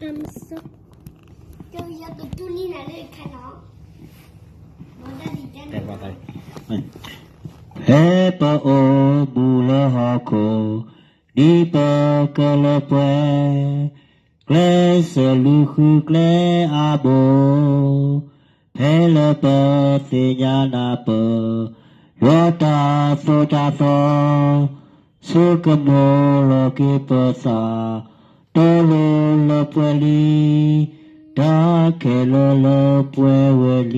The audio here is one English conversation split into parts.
so 就要给杜丽奶奶看到，我在里边。带过来。嘿巴哦布拉哈克，尼巴格拉贝，格莱瑟鲁库格莱阿波，佩拉巴西亚那巴，约达索达索，苏格莫罗基巴萨，多罗拉贝里，达克罗拉贝维里。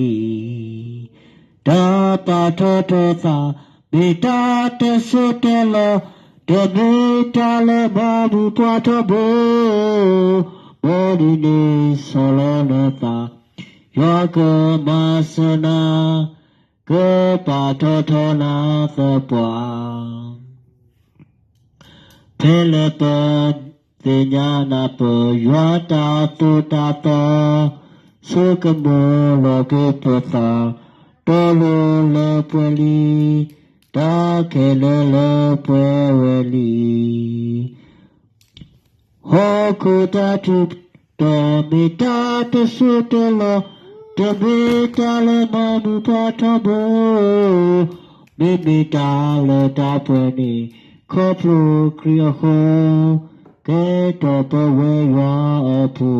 Da pa tho tho sa beta te so te lo de beta le babu pa tho bo body ne solo na ta yoga masana ke pa tho tho na sa pa phele pa te nya na pa yata tu ta ta so ke mo lo ke pa sa Tolo le pueli, da ke le pueli. Hoku da tu do mi da te su te lo, de mi da le manu pa tabo. Mi da le da pueli, kopru kriya ho, ke to pa we wa apu.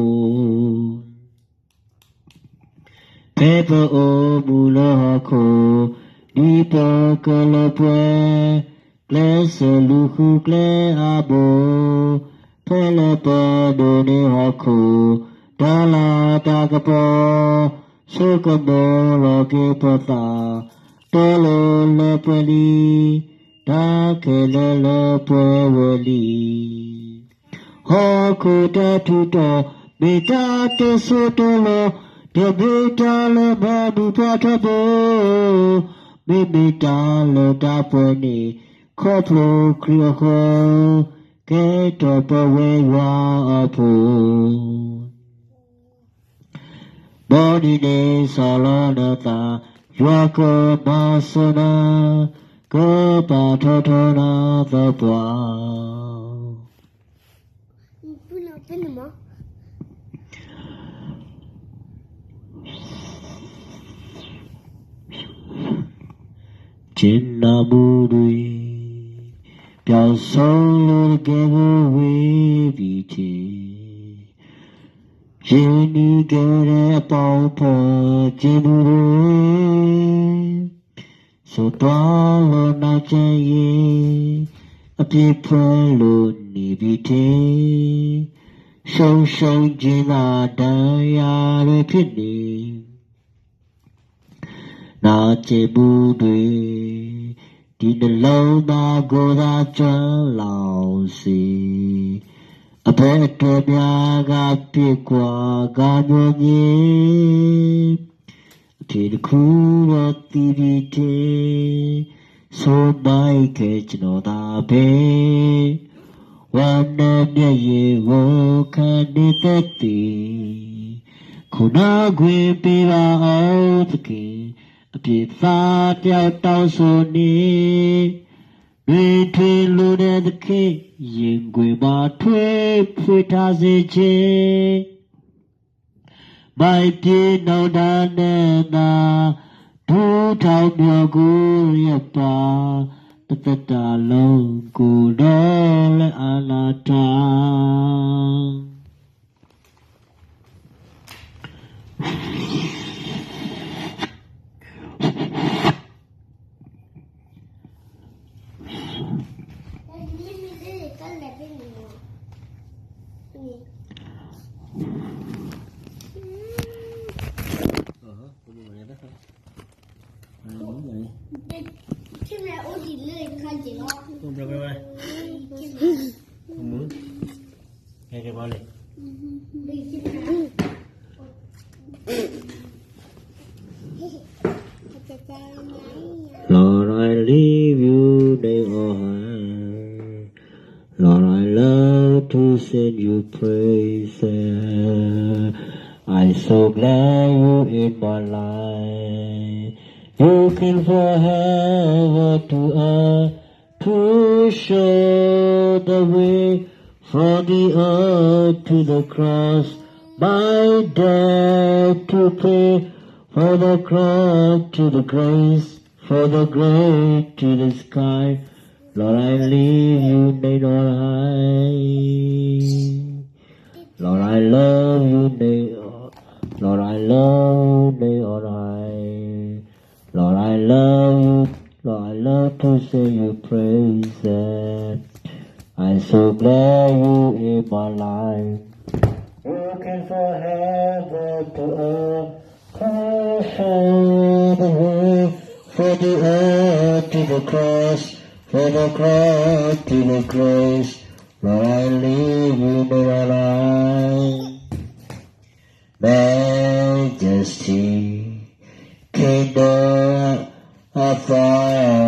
Pepa o mula ko, nipa kalapwe, glesa luku gle abo, pelapa doni hako, dala dagapo, sukamo loki pata, tolo lepeli, dakele lepwe weli. Hako datuto, midate sotolo, the bitale babu patabo, bibitale taponi, koplo krioko, get up away wa apo. Body ne salonata, yako masona, go patotona the bois. 你不能分的吗？Jinna Budui, Piao Solo Gego Viti, Jini Gere Paupo Jiburu, So Tualo Nachaye, A Pipelo Niviti, So Jina Daya Repini. Na che bu đuôi đi đến lâu mà cô ra chân lao xì a bé trẻ nhà gặp biết qua ga nhớ nhé thì khu ra tv thế số mai cái chân ta béวันนั้นเนี่ยเย่โวคันดิเตติคุณอาเกวปีบาเอาตะกี้အပြစ်သားတယောက်တောင်းဆိုနေတွေထွေလိုတဲ့သခင်ရင်ခွေမှာထွေးဖွေထားစေခြင်းမိုက်ပြေနောက်တာနဲ့သာဒူးထောင်မြော်ကိုရပါတသက်တာလုံးကိုတော့လည်းအနာတာ 现在我几累，看见了。Không được rồi. Không muốn. Nghe cái bao này. Lord, I leave you day on. Lord, I love to sing you praise. I'm so glad you're in my life. You came from heaven to earth to show the way from the earth to the cross, my debt to pay, for the cross to the grace, for the grave to the sky. Lord, I leave you made on high. Lord, I love you made Lord, I love you made on high. Lord, I love you. Lord, I love to sing your praises. I'm so glad you in my life. Looking for heaven to earth, for the world, for the earth to the cross, for the cross to the grace. Lord, I leave you my life. Majesty, kingdom, authority.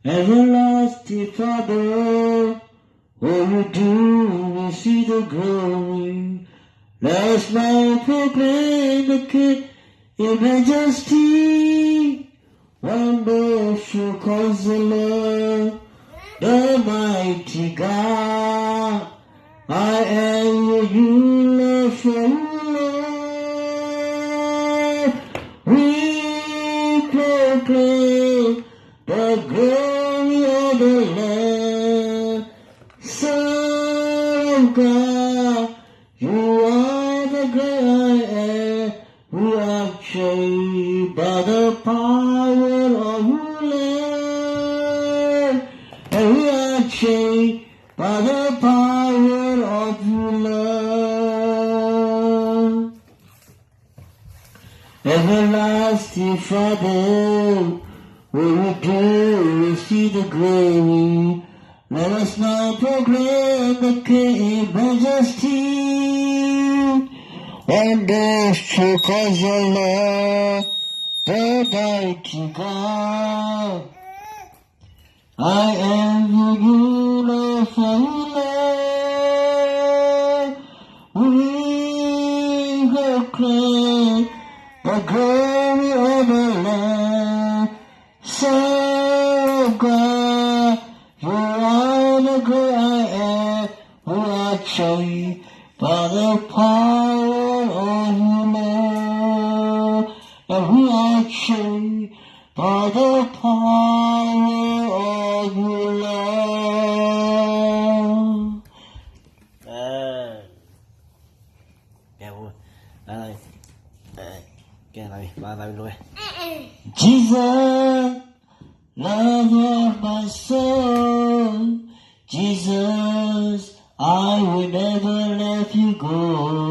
Everlasting Father, all you do, we see the glory. Let us now proclaim the King in majesty. Wonderful Counselor, the mighty God. I am your ruler forever. We proclaim the glory of the Lamb, Son of God. You are the great I am. We are changed by the power of your love, and we are changed by the power of your love. Everlasting Father, what we do, we see the glory. Let us now proclaim the King majesty. Wonderful Counselor, the mighty God. I am your ruler forever. We proclaim the glory of the Lamb, Son of God. You are the great I am. We are changed by the power of your love, and we are changed by the power of your love. Jesus, love of my soul, Jesus, I will never let you go.